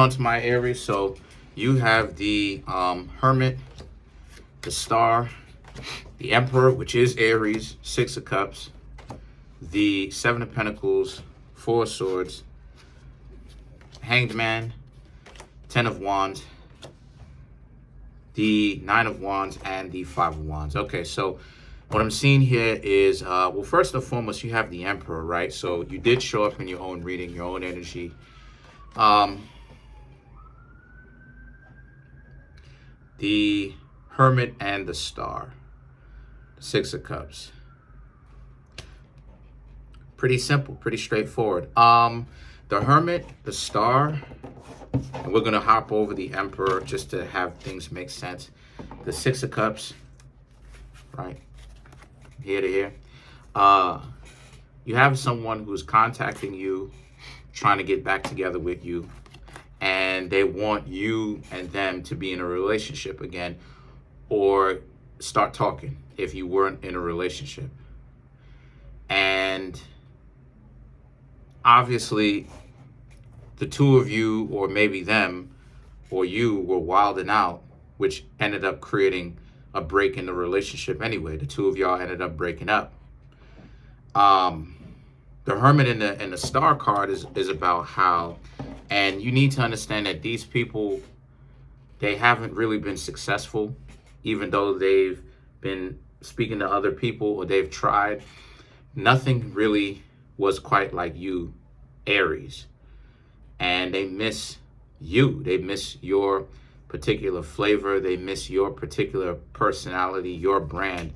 On to my Aries. So you have the Hermit, the Star, the Emperor, which is Aries, Six of Cups, the Seven of Pentacles, Four of Swords, Hanged Man, Ten of Wands, the Nine of Wands, and the Five of Wands. Okay, so what I'm seeing here is, well, first and foremost, you have the Emperor, right? So you did show up in your own reading, your own energy. The Hermit and the Star, Six of Cups. Pretty simple, pretty straightforward. The Hermit, the Star, and we're going to hop over the Emperor just to have things make sense. The Six of Cups, right, here to here. You have someone who's contacting you, trying to get back together with you, and they want you and them to be in a relationship again, or start talking if you weren't in a relationship. And obviously, the two of you, or maybe them, or you, were wilding out, which ended up creating a break in the relationship anyway. The two of y'all ended up breaking up. The Hermit and the Star card is about how, and you need to understand that these people, they haven't really been successful, even though they've been speaking to other people or they've tried. Nothing really was quite like you, Aries. And they miss you. They miss your particular flavor. They miss your particular personality, your brand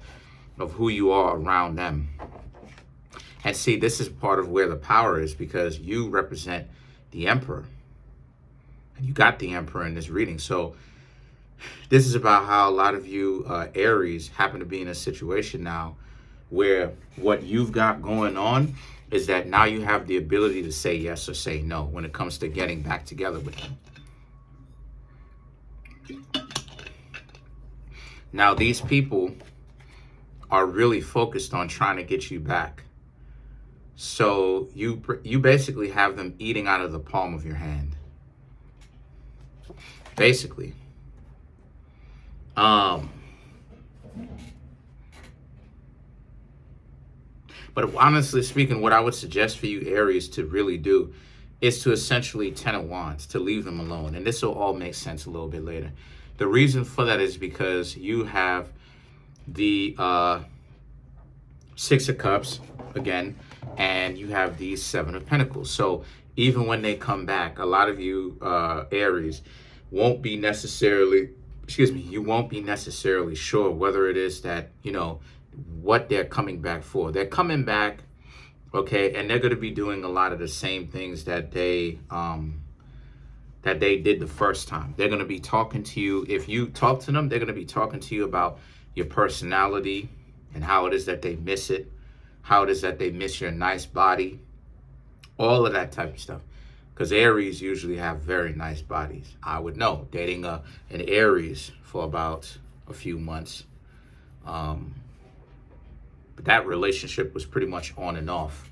of who you are around them. And see, this is part of where the power is, because you represent the Emperor. And you got the Emperor in this reading. So this is about how a lot of you Aries happen to be in a situation now where what you've got going on is that now you have the ability to say yes or say no when it comes to getting back together with them. Now, these people are really focused on trying to get you back. So you basically have them eating out of the palm of your hand. Basically. But honestly speaking, what I would suggest for you, Aries, to really do is to essentially Ten of Wands, to leave them alone. And this will all make sense a little bit later. The reason for that is because you have the Six of Cups, again, and you have the Seven of Pentacles. So even when they come back, a lot of you Aries won't be necessarily, you won't be necessarily sure whether it is that, what they're coming back for. They're coming back, okay, and they're going to be doing a lot of the same things that they did the first time. They're going to be talking to you. If you talk to them, they're going to be talking to you about your personality and how it is that they miss it, how it is that they miss your nice body, all of that type of stuff. Because Aries usually have very nice bodies. I would know, dating an Aries for about a few months. But that relationship was pretty much on and off.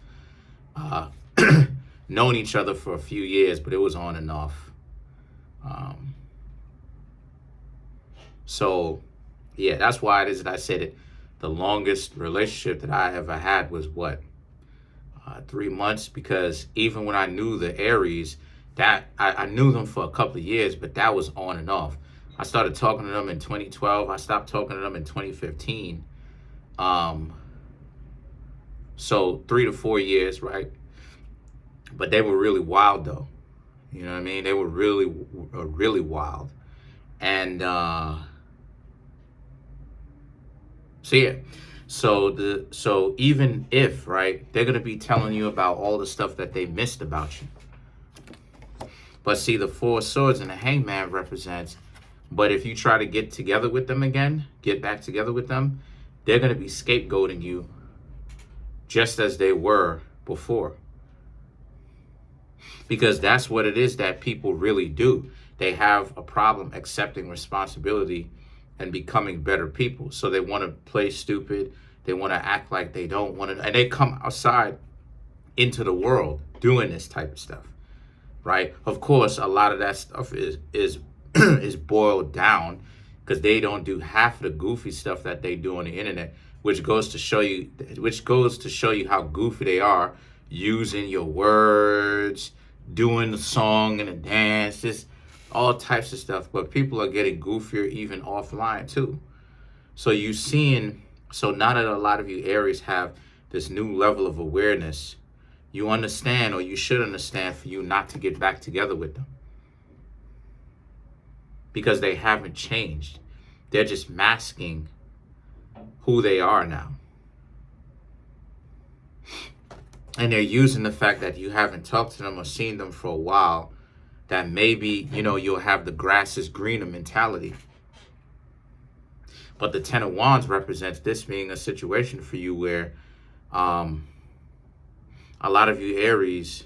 Known each other for a few years, but it was on and off. So, yeah, that's why it is that I said it. The longest relationship that I ever had was what? 3 months, because even when I knew the Aries, that I knew them for a couple of years, but that was on and off. I started talking to them in 2012. I stopped talking to them in 2015. So 3 to 4 years, right? But they were really wild, though. You know what I mean? They were really, really wild. And so yeah. So even if, right, they're gonna be telling you about all the stuff that they missed about you. But see, the Four of Swords and the Hangman represents, but if you try to get together with them again, get back together with them, they're gonna be scapegoating you just as they were before. Because that's what it is that people really do. They have a problem accepting responsibility and becoming better people. So they want to play stupid. They want to act like they don't want to. And they come outside into the world doing this type of stuff. right? Of course, a lot of that stuff is is boiled down because they don't do half of the goofy stuff that they do on the internet, which goes to show you how goofy they are using your words, doing the song and the dance, just all types of stuff. But people are getting goofier even offline too. So so now that a lot of you Aries have this new level of awareness, you understand, or you should understand, for you not to get back together with them. Because they haven't changed. They're just masking who they are now. And they're using the fact that you haven't talked to them or seen them for a while, that maybe, you'll have the grass is greener mentality. But the Ten of Wands represents this being a situation for you where a lot of you Aries,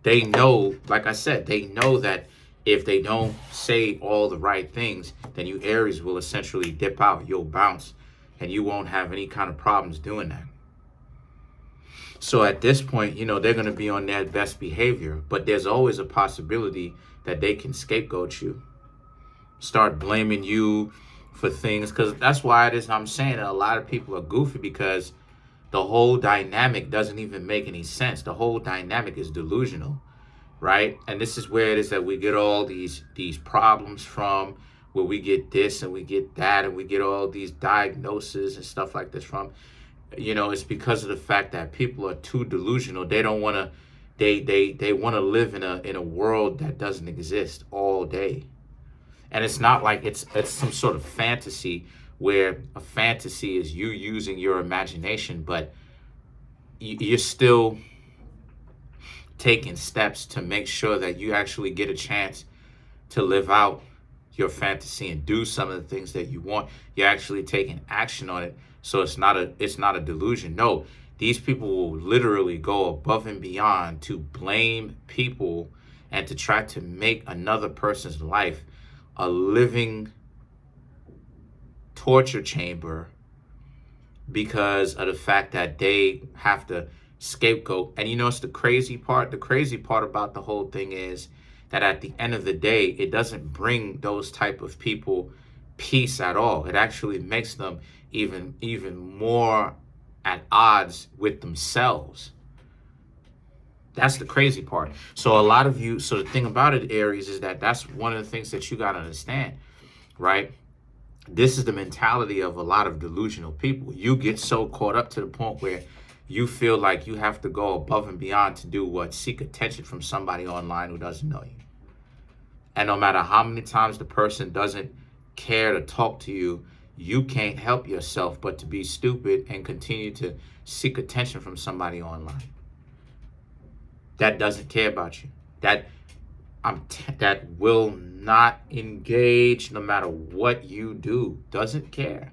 they know, like I said, they know that if they don't say all the right things, then you Aries will essentially dip out. You'll bounce, and you won't have any kind of problems doing that. So at this point, they're going to be on their best behavior, but there's always a possibility that they can scapegoat you, start blaming you for things, because that's why it is I'm saying that a lot of people are goofy, because the whole dynamic doesn't even make any sense. The whole dynamic is delusional, right? And this is where it is that we get all these problems from, where we get this and we get that and we get all these diagnoses and stuff like this from. It's because of the fact that people are too delusional. They don't want to, they want to live in a world that doesn't exist all day. And it's not like it's some sort of fantasy, where a fantasy is you using your imagination, but you're still taking steps to make sure that you actually get a chance to live out your fantasy and do some of the things that you want. You're actually taking action on it. So it's not a delusion. No, these people will literally go above and beyond to blame people and to try to make another person's life a living torture chamber because of the fact that they have to scapegoat. And it's the crazy part. The crazy part about the whole thing is that at the end of the day, it doesn't bring those type of people peace at all. It actually makes them even more at odds with themselves. That's the crazy part. So the thing about it, Aries, is that that's one of the things that you got to understand, right? This is the mentality of a lot of delusional people. You get so caught up to the point where you feel like you have to go above and beyond to do what? Seek attention from somebody online who doesn't know you. And no matter how many times the person doesn't care to talk to you, you can't help yourself but to be stupid and continue to seek attention from somebody online that doesn't care about you, that will not engage no matter what you do, doesn't care.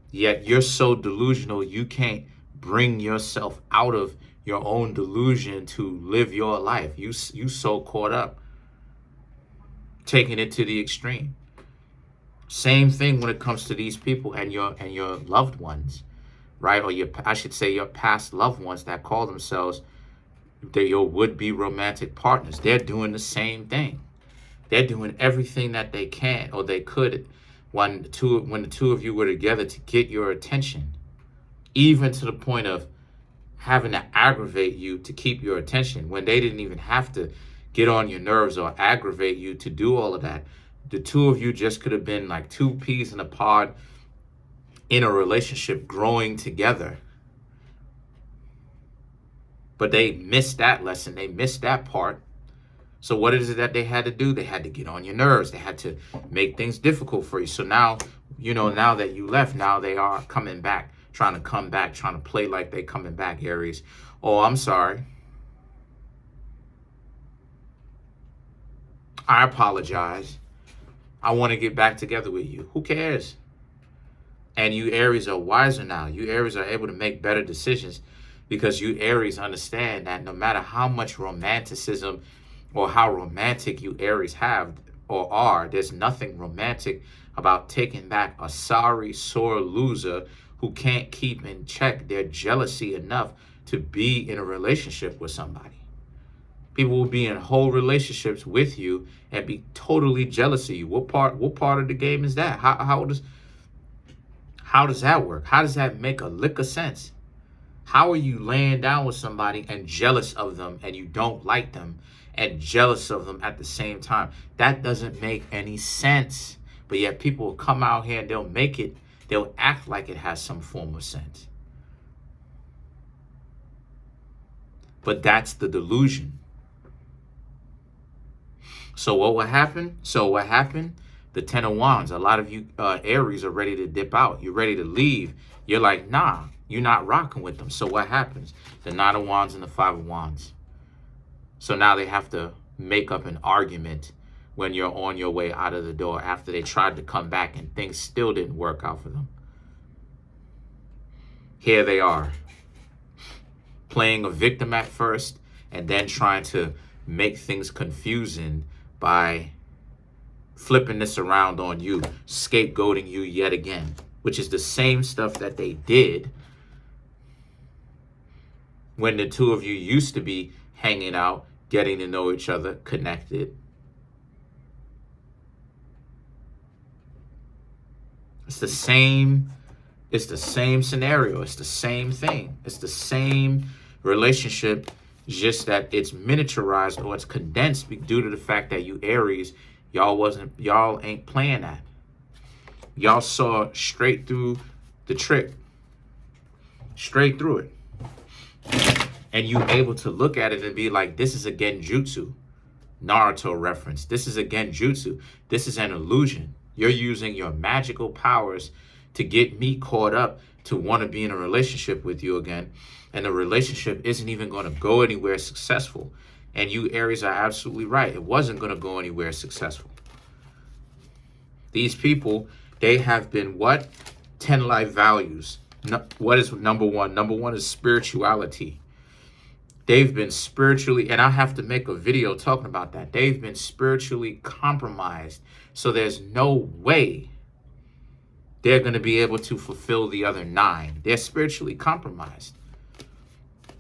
Yet you're so delusional, you can't bring yourself out of your own delusion to live your life. You so caught up, taking it to the extreme. Same thing when it comes to these people and your loved ones, right? Or I should say your past loved ones that call themselves your would-be romantic partners. They're doing the same thing. They're doing everything that they can or they could when the two of you were together to get your attention, even to the point of having to aggravate you to keep your attention when they didn't even have to get on your nerves or aggravate you to do all of that. The two of you just could have been like two peas in a pod in a relationship growing together. But they missed that lesson. They missed that part. So what is it that they had to do? They had to get on your nerves. They had to make things difficult for you. So now, now that you left, now they are coming back, trying to play like they coming back, Aries. Oh, I'm sorry. I apologize. I want to get back together with you. Who cares? And you Aries are wiser now. You Aries are able to make better decisions because you Aries understand that no matter how much romanticism or how romantic you Aries have or are, there's nothing romantic about taking back a sorry, sore loser who can't keep in check their jealousy enough to be in a relationship with somebody. People will be in whole relationships with you and be totally jealous of you. What part of the game is that? How does that work? How does that make a lick of sense? How are you laying down with somebody and jealous of them and you don't like them and jealous of them at the same time? That doesn't make any sense. But yet people will come out here and they'll act like it has some form of sense. But that's the delusion. So what will happen? The Ten of Wands. A lot of you Aries are ready to dip out. You're ready to leave. You're like, nah, you're not rocking with them. So what happens? The Nine of Wands and the Five of Wands. So now they have to make up an argument when you're on your way out of the door after they tried to come back and things still didn't work out for them. Here they are, playing a victim at first and then trying to make things confusing by flipping this around on you, scapegoating you yet again, which is the same stuff that they did when the two of you used to be hanging out, getting to know each other, connected. It's the same scenario. It's the same thing. It's the same relationship, just that it's miniaturized or it's condensed due to the fact that you Aries, y'all ain't playing that. Y'all saw straight through the trick. Straight through it. And you able to look at it and be like, this is a genjutsu. Naruto reference. This is a genjutsu. This is an illusion. You're using your magical powers to get me caught up to want to be in a relationship with you again. And the relationship isn't even going to go anywhere successful. And you Aries are absolutely right. It wasn't going to go anywhere successful. These people, they have been what? 10 life values. What is number one? Number one is spirituality. They've been spiritually, and I have to make a video talking about that. They've been spiritually compromised. So there's no way they're going to be able to fulfill the other 9. They're spiritually compromised.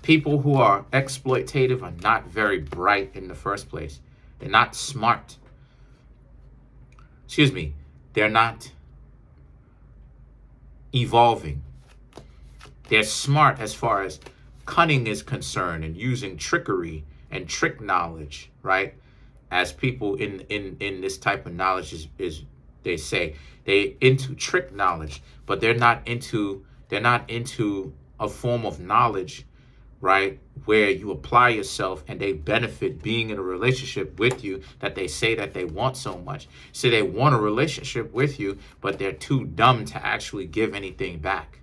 People who are exploitative are not very bright in the first place. They're not smart. Excuse me. They're not evolving. They're smart as far as cunning is concerned and using trickery and trick knowledge, right? As people in this type of knowledge is they say they into trick knowledge, but they're not into a form of knowledge, right, where you apply yourself and they benefit being in a relationship with you that they say that they want so much. So they want a relationship with you, but they're too dumb to actually give anything back.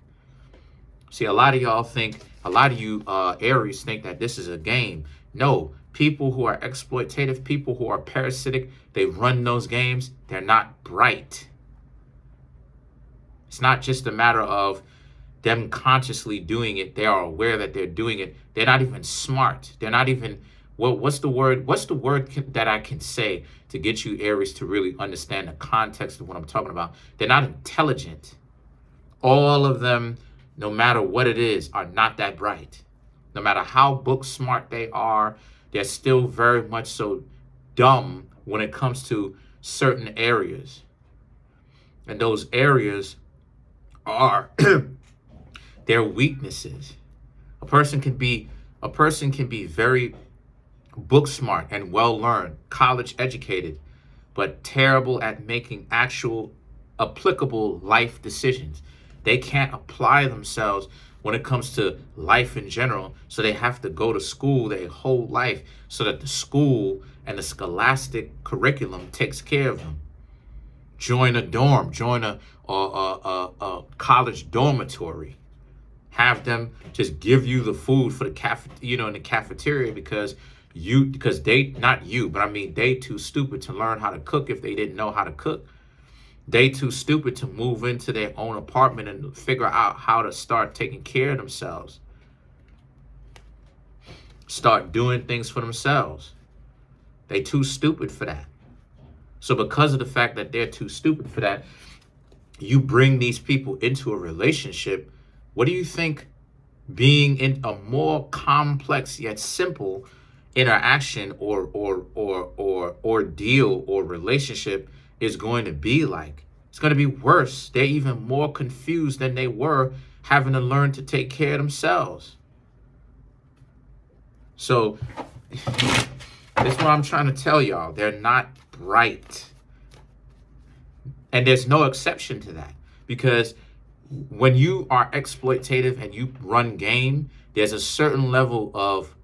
See, a lot of you Aries think that this is a game. No, people who are exploitative, people who are parasitic, they run those games, they're not bright. It's not just a matter of them consciously doing it. They are aware that they're doing it. They're not even smart. They're not even, what's the word that I can say to get you Aries to really understand the context of what I'm talking about? They're not intelligent. All of them, no matter what it is, are not that bright. No matter how book smart they are, they're still very much so dumb when it comes to certain areas. And those areas are their weaknesses. A person can be very book smart and well learned, college educated, but terrible at making actual applicable life decisions. They can't apply themselves when it comes to life in general. So they have to go to school their whole life so that the school and the scholastic curriculum takes care of them. Join a dorm, join a college dormitory. Have them just give you the food for the in the cafeteria because they, not you, but I mean they too stupid to learn how to cook if they didn't know how to cook. They too stupid to move into their own apartment and figure out how to start taking care of themselves. Start doing things for themselves. They too stupid for that. So because of the fact that they're too stupid for that, you bring these people into a relationship. What do you think being in a more complex yet simple interaction or ordeal or relationship is going to be like. It's going to be worse. They're even more confused than they were having to learn to take care of themselves. So that's what I'm trying to tell y'all. They're not bright. And there's no exception to that, because when you are exploitative and you run game, there's a certain level of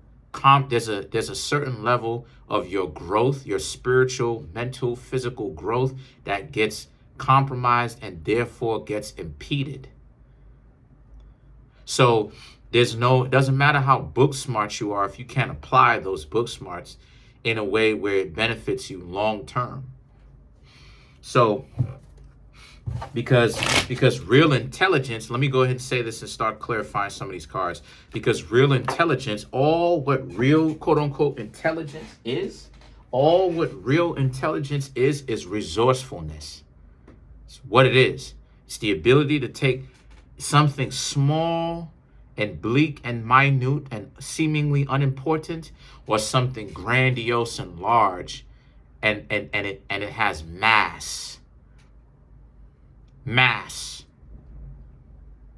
there's a certain level of your growth, your spiritual, mental, physical growth that gets compromised and therefore gets impeded. So it doesn't matter how book smart you are if you can't apply those book smarts in a way where it benefits you long term. So because real intelligence, let me go ahead and say this and start clarifying some of these cards. Because real intelligence, what real quote unquote intelligence is resourcefulness. It's what it is. It's the ability to take something small and bleak and minute and seemingly unimportant, or something grandiose and large, and it has mass.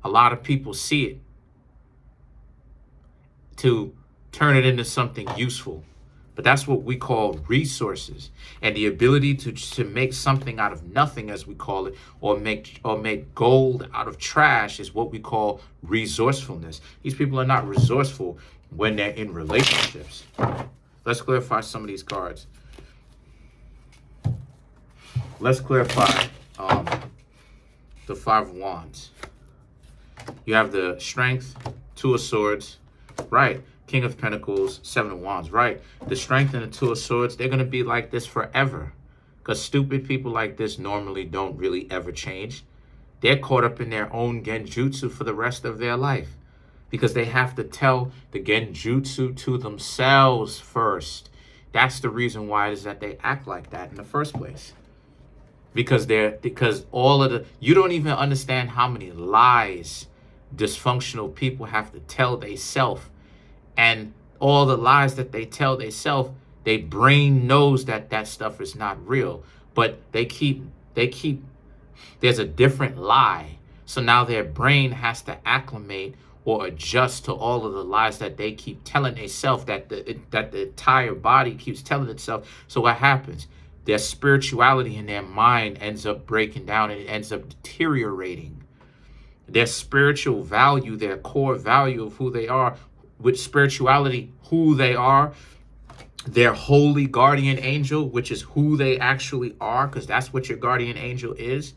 A lot of people see it, to turn it into something useful. But that's what we call resources, and the ability to make something out of nothing, as we call it, or make gold out of trash is what we call resourcefulness. These people are not resourceful when they're in relationships. Let's clarify some of these cards. Let's clarify the Five of Wands. You have the Strength, Two of Swords, right? King of Pentacles, Seven of Wands, right? The Strength and the Two of Swords, they're going to be like this forever. Because stupid people like this normally don't really ever change. They're caught up in their own genjutsu for the rest of their life. Because they have to tell the genjutsu to themselves first. That's the reason why it is that they act like that in the first place. Because you don't even understand how many lies dysfunctional people have to tell theyself. And all the lies that they tell themselves, their brain knows that stuff is not real. But they keep, there's a different lie. So now their brain has to acclimate or adjust to all of the lies that they keep telling themselves, that the entire body keeps telling itself. So what happens? Their spirituality in their mind ends up breaking down, and it ends up deteriorating. Their spiritual value, their core value of who they are, with spirituality, who they are, their holy guardian angel, which is who they actually are, because that's what your guardian angel is,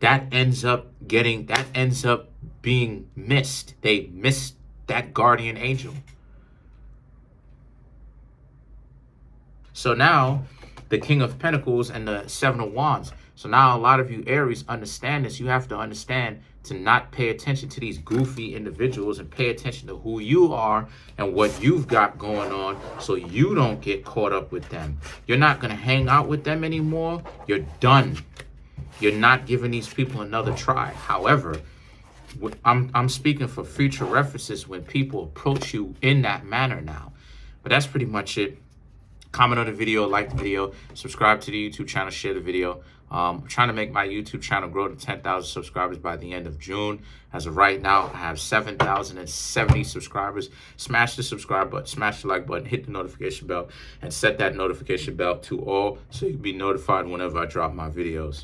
that ends up being missed. They miss that guardian angel. So now the King of Pentacles and the Seven of Wands. So now a lot of you Aries understand this. You have to understand to not pay attention to these goofy individuals and pay attention to who you are and what you've got going on, so you don't get caught up with them. You're not going to hang out with them anymore. You're done. You're not giving these people another try. However, I'm speaking for future references when people approach you in that manner now. But that's pretty much it. Comment on the video, like the video, subscribe to the YouTube channel, share the video. I'm trying to make my YouTube channel grow to 10,000 subscribers by the end of June. As of right now, I have 7,070 subscribers. Smash the subscribe button, smash the like button, hit the notification bell, and set that notification bell to all so you can be notified whenever I drop my videos.